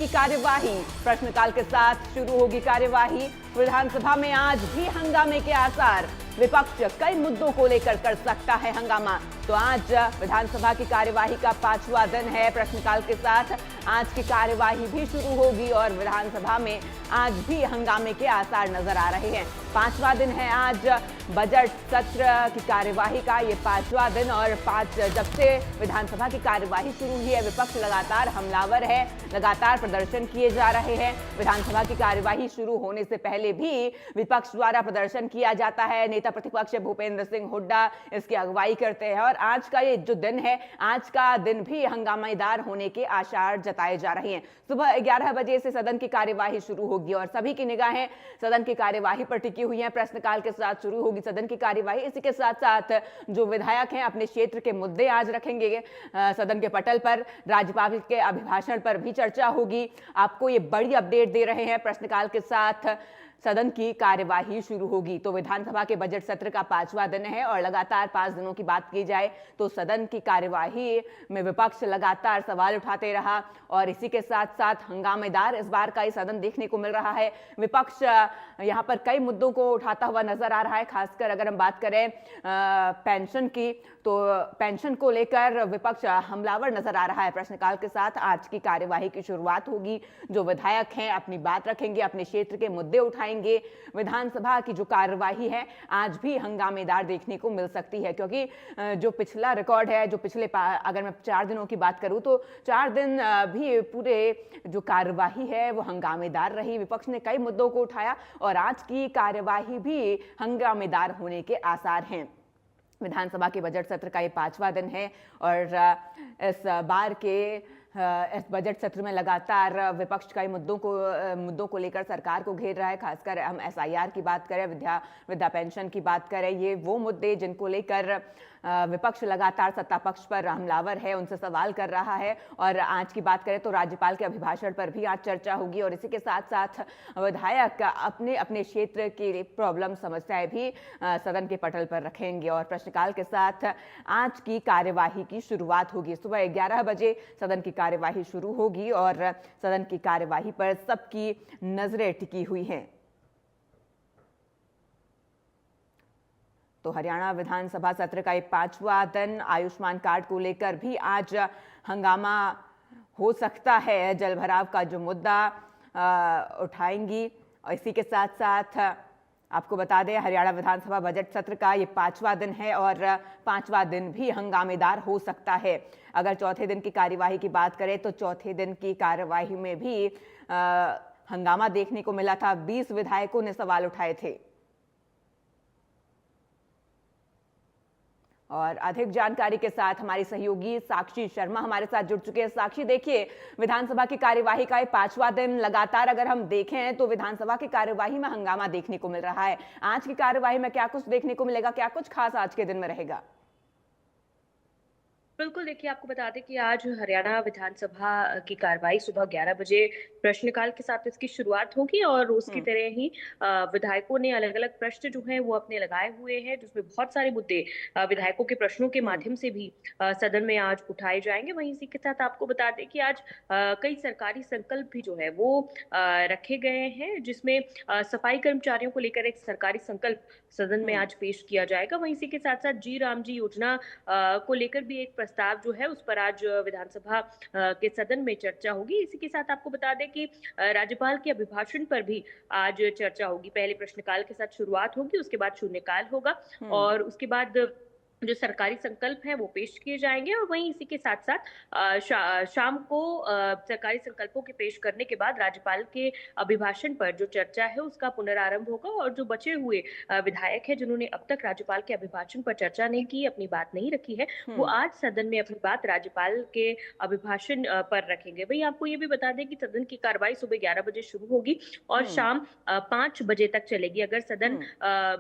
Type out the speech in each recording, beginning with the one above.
की कार्यवाही प्रश्नकाल के साथ शुरू होगी कार्यवाही। विधानसभा में आज भी हंगामे के आसार। विपक्ष कई मुद्दों को लेकर कर सकता है हंगामा। तो आज विधानसभा की कार्यवाही का 5वां दिन है। प्रश्नकाल के साथ आज की कार्यवाही भी शुरू होगी और विधानसभा में आज भी हंगामे के आसार नजर आ रहे हैं। 5वां दिन है आज बजट सत्र की कार्यवाही का, ये 5वां दिन। और जब से विधानसभा की कार्यवाही शुरू हुई है, विपक्ष लगातार हमलावर है, लगातार प्रदर्शन किए जा रहे हैं। विधानसभा की कार्यवाही शुरू होने से पहले भी विपक्ष द्वारा प्रदर्शन किया जाता है। नेता प्रतिपक्ष भूपेंद्र सिंह हुड्डा इसकी अगुवाई करते हैं और आज का ये जो दिन है, आज का दिन भी हंगामेदार होने के आसार जताए जा रहे हैं। सुबह 11 बजे से सदन की कार्यवाही शुरू होगी और सभी की निगाहें सदन की कार्यवाही पर टिकी हुई हैं। प्रश्नकाल के साथ शुरू होगी सदन की कार्यवाही। इसी के साथ साथ जो विधायक हैं अपने क्षेत्र के मुद्दे आज रखेंगे सदन के पटल पर। राज्यपाल के अभिभाषण पर भी चर्चा होगी। आपको ये बड़ी अपडेट दे रहे हैं। प्रश्नकाल के साथ सदन की कार्यवाही शुरू होगी। तो विधानसभा के बजट सत्र का 5वां दिन है और लगातार 5 दिनों की बात की जाए तो सदन की कार्यवाही में विपक्ष लगातार सवाल उठाते रहा और इसी के साथ साथ हंगामेदार इस बार का ये सदन देखने को मिल रहा है। विपक्ष यहाँ पर कई मुद्दों को उठाता हुआ नजर आ रहा है। खासकर अगर हम बात करें पेंशन की, तो पेंशन को लेकर विपक्ष हमलावर नजर आ रहा है। प्रश्नकाल के साथ आज की कार्यवाही की शुरुआत होगी। जो विधायक हैं अपनी बात रखेंगे, अपने क्षेत्र के मुद्दे उठाएंगे। विधानसभा की जो कार्यवाही है आज भी हंगामेदार देखने को मिल सकती है, क्योंकि जो पिछला रिकॉर्ड है, जो पिछले अगर मैं 4 दिनों की बात करूं तो 4 दिन भी पूरे जो कार्यवाही है वो हंगामेदार रही। विपक्ष ने कई मुद्दों को उठाया और आज की कार्यवाही भी हंगामेदार होने के आसार हैं। विधानसभा के बजट सत्र का ये 5वां दिन है और इस बार के इस बजट सत्र में लगातार विपक्ष कई मुद्दों को लेकर सरकार को घेर रहा है। खासकर हम एसआईआर की बात करें, वृद्धा पेंशन की बात करें, ये वो मुद्दे जिनको लेकर विपक्ष लगातार सत्ता पक्ष पर हमलावर है, उनसे सवाल कर रहा है। और आज की बात करें तो राज्यपाल के अभिभाषण पर भी आज चर्चा होगी और इसी के साथ साथ विधायक अपने अपने क्षेत्र की प्रॉब्लम समस्याएं भी सदन के पटल पर रखेंगे और प्रश्नकाल के साथ आज की कार्यवाही की शुरुआत होगी। सुबह 11 बजे सदन की कार्यवाही शुरू होगी और सदन की कार्यवाही पर सबकी नजरें टिकी हुई हैं। तो हरियाणा विधानसभा सत्र का ये 5वां दिन। आयुष्मान कार्ड को लेकर भी आज हंगामा हो सकता है। जलभराव का जो मुद्दा उठाएंगी और इसी के साथ साथ आपको बता दें हरियाणा विधानसभा बजट सत्र का ये 5वां दिन है और 5वां दिन भी हंगामेदार हो सकता है। अगर चौथे दिन की कार्यवाही की बात करें तो चौथे दिन की कार्यवाही में भी हंगामा देखने को मिला था। 20 विधायकों ने सवाल उठाए थे। और अधिक जानकारी के साथ हमारी सहयोगी साक्षी शर्मा हमारे साथ जुड़ चुके हैं। साक्षी, देखिए विधानसभा की कार्यवाही का 5वां दिन लगातार अगर हम देखें तो विधानसभा की कार्यवाही में हंगामा देखने को मिल रहा है। आज की कार्यवाही में क्या कुछ देखने को मिलेगा, क्या कुछ खास आज के दिन में रहेगा? बिल्कुल, देखिए आपको बता दें कि आज हरियाणा विधानसभा की कार्यवाही सुबह 11 बजे प्रश्नकाल के साथ इसकी शुरुआत होगी और रोज की तरह ही विधायकों ने अलग-अलग प्रश्न जो हैं वो अपने लगाए हुए हैं, जिसमें बहुत सारे मुद्दे विधायकों के प्रश्नों के माध्यम से भी सदन में आज उठाए जाएंगे। वहीं इसी के साथ आपको बता दें कि आज कई सरकारी संकल्प भी जो है वो रखे गए हैं, जिसमें सफाई कर्मचारियों को लेकर एक सरकारी संकल्प सदन में आज पेश किया जाएगा। वहीं इसी के साथ साथ जी राम जी योजना को लेकर भी एक प्रस्ताव जो है उस पर आज विधानसभा के सदन में चर्चा होगी। इसी के साथ आपको बता दें कि राज्यपाल के अभिभाषण पर भी आज चर्चा होगी। पहले प्रश्नकाल के साथ शुरुआत होगी, उसके बाद शून्यकाल होगा और उसके बाद जो सरकारी संकल्प हैं वो पेश किए जाएंगे और वहीं इसी के साथ साथ शाम को सरकारी संकल्पों के पेश करने के बाद राज्यपाल के अभिभाषण पर जो चर्चा है उसका पुनरारंभ होगा और जो बचे हुए विधायक हैं जिन्होंने अब तक राज्यपाल के अभिभाषण पर चर्चा नहीं की, अपनी बात नहीं रखी है, वो आज सदन में अपनी बात राज्यपाल के अभिभाषण पर रखेंगे। वही आपको ये भी बता दें कि सदन की कार्रवाई सुबह 11 बजे शुरू होगी और शाम 5 बजे तक चलेगी। अगर सदन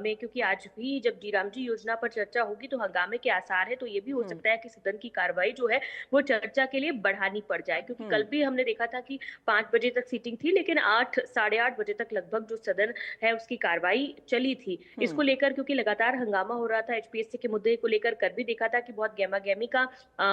में, क्योंकि आज भी जब जी राम जी योजना पर चर्चा होगी तो हंगामे के आसार है, तो ये भी हो सकता है कि सदन की कार्रवाई जो है वो चर्चा के लिए बढ़ानी पड़ जाए, क्योंकि कल भी हमने देखा था कि 5 बजे तक सीटिंग थी, लेकिन 8 साढ़े 8 बजे तक लगभग जो सदन है उसकी कार्रवाई चली थी। इसको लेकर क्योंकि लगातार हंगामा हो रहा था, एचपीएससी के मुद्दे को लेकर कल भी देखा था कि बहुत गहमा-गहमी का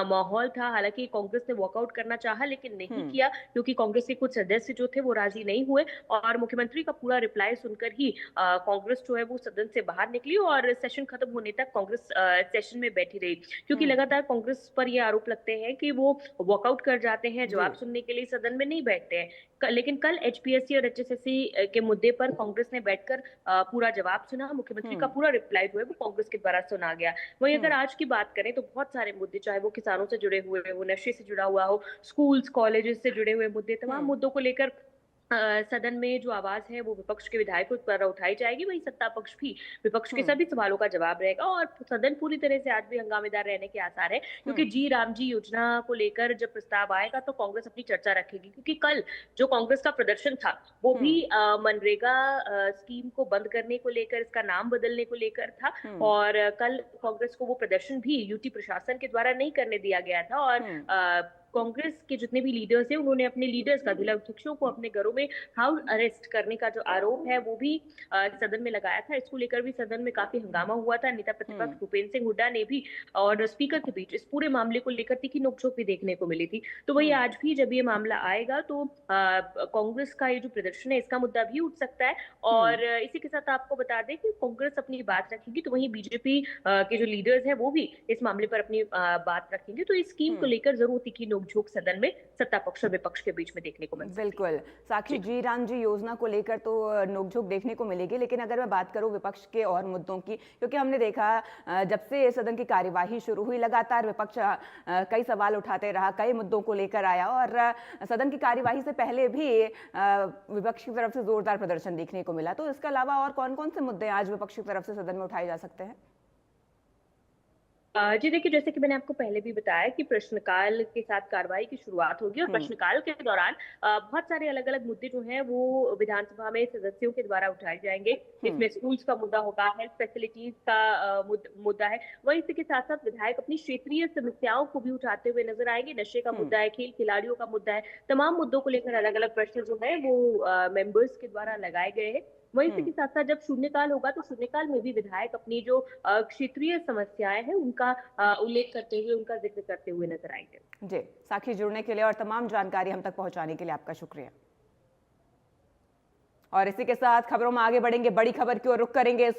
माहौल था। हालांकि कांग्रेस ने वॉकआउट करना चाहा लेकिन नहीं किया, क्योंकि कांग्रेस के कुछ सदस्य जो थे वो राजी नहीं हुए और मुख्यमंत्री का पूरा रिप्लाई सुनकर ही कांग्रेस जो है वो सदन से बाहर निकली और सेशन खत्म होने तक कांग्रेस सेशन में बैठी रही, क्योंकि लगातार कांग्रेस पर ये आरोप लगते हैं कि वो वॉकआउट कर जाते हैं, जवाब सुनने के लिए सदन में नहीं बैठते हैं। लेकिन कल एचपीएससी और एचएसएससी के मुद्दे पर कांग्रेस ने बैठकर पूरा जवाब सुना, मुख्यमंत्री का पूरा रिप्लाई जो है वो कांग्रेस के द्वारा सुना गया। वहीं अगर आज की बात करें तो बहुत सारे मुद्दे, चाहे वो किसानों से जुड़े हुए हो, नशे से जुड़ा हुआ हो, स्कूल्स कॉलेजेस से जुड़े हुए मुद्दे, तमाम मुद्दों को लेकर सदन में जो आवाज है वो विपक्ष के विधायकों द्वारा उठाई जाएगी। वहीं सत्ता पक्ष भी विपक्ष के सभी सवालों का जवाब रहेगा और सदन पूरी तरह से आज भी हंगामेदार रहने के आसार है, क्योंकि जी राम जी योजना को लेकर जब प्रस्ताव आएगा तो कांग्रेस अपनी चर्चा रखेगी, क्योंकि कल जो कांग्रेस का प्रदर्शन था वो भी मनरेगा स्कीम को बंद करने को लेकर, इसका नाम बदलने को लेकर था और कल कांग्रेस को वो प्रदर्शन भी यूटी प्रशासन के द्वारा नहीं करने दिया गया था और कांग्रेस के जितने भी लीडर्स हैं उन्होंने अपने लीडर्स का, जिला अध्यक्षों को अपने घरों में हाउस अरेस्ट करने का जो आरोप है वो भी सदन में लगाया था। इसको लेकर भी सदन में काफी हंगामा हुआ था। नेता प्रतिपक्ष भूपेंद्र सिंह हुड्डा ने भी और स्पीकर के बीच इस पूरे मामले को लेकर तीखी नोकझोंक भी देखने को मिली थी। तो वही आज भी जब ये मामला आएगा तो कांग्रेस का ये जो प्रदर्शन है इसका मुद्दा भी उठ सकता है और इसी के साथ आपको बता दें कि कांग्रेस अपनी बात रखेगी तो वहीं बीजेपी के जो लीडर्स हैं वो भी इस मामले पर अपनी बात रखेंगे। तो इस स्कीम को लेकर जरूर तीखी नोकझोंक सदन में सत्ता पक्ष और विपक्ष के बीच में देखने को मिल सकती है। बिल्कुल साक्षी, जी राम जी योजना को लेकर तो नोकझोंक देखने को मिलेगी, लेकिन अगर मैं बात करूं विपक्ष के और मुद्दों की, क्योंकि हमने देखा जब से सदन की कार्यवाही शुरू हुई लगातार विपक्ष कई सवाल उठाते रहा, कई मुद्दों को लेकर आया और सदन की कार्यवाही से पहले भी विपक्ष की तरफ से जोरदार प्रदर्शन देखने को मिला। तो इसके अलावा और कौन कौन से मुद्दे आज विपक्ष की तरफ से सदन में उठाए जा सकते हैं? जी देखिए, जैसे कि मैंने आपको पहले भी बताया कि प्रश्नकाल के साथ कार्रवाई की शुरुआत होगी और प्रश्नकाल के दौरान बहुत सारे अलग अलग मुद्दे जो हैं वो विधानसभा में सदस्यों के द्वारा उठाए जाएंगे। इसमें स्कूल्स का मुद्दा होगा, हेल्थ फैसिलिटीज का मुद्दा है। वहीं इसी के साथ साथ विधायक अपनी क्षेत्रीय समस्याओं को भी उठाते हुए नजर आएंगे। नशे का मुद्दा है, खेल खिलाड़ियों का मुद्दा है, तमाम मुद्दों को लेकर अलग अलग प्रश्न जो है वो मेंबर्स के द्वारा लगाए गए हैं। वहीं इसी के साथ साथ जब शून्यकाल होगा तो शून्यकाल में भी विधायक अपनी जो क्षेत्रीय समस्याएं हैं उनका उल्लेख करते हुए, उनका जिक्र करते हुए नजर आएंगे। जी साक्षी, जुड़ने के लिए और तमाम जानकारी हम तक पहुंचाने के लिए आपका शुक्रिया। और इसी के साथ खबरों में आगे बढ़ेंगे, बड़ी खबर की ओर रुख करेंगे इस वक्त।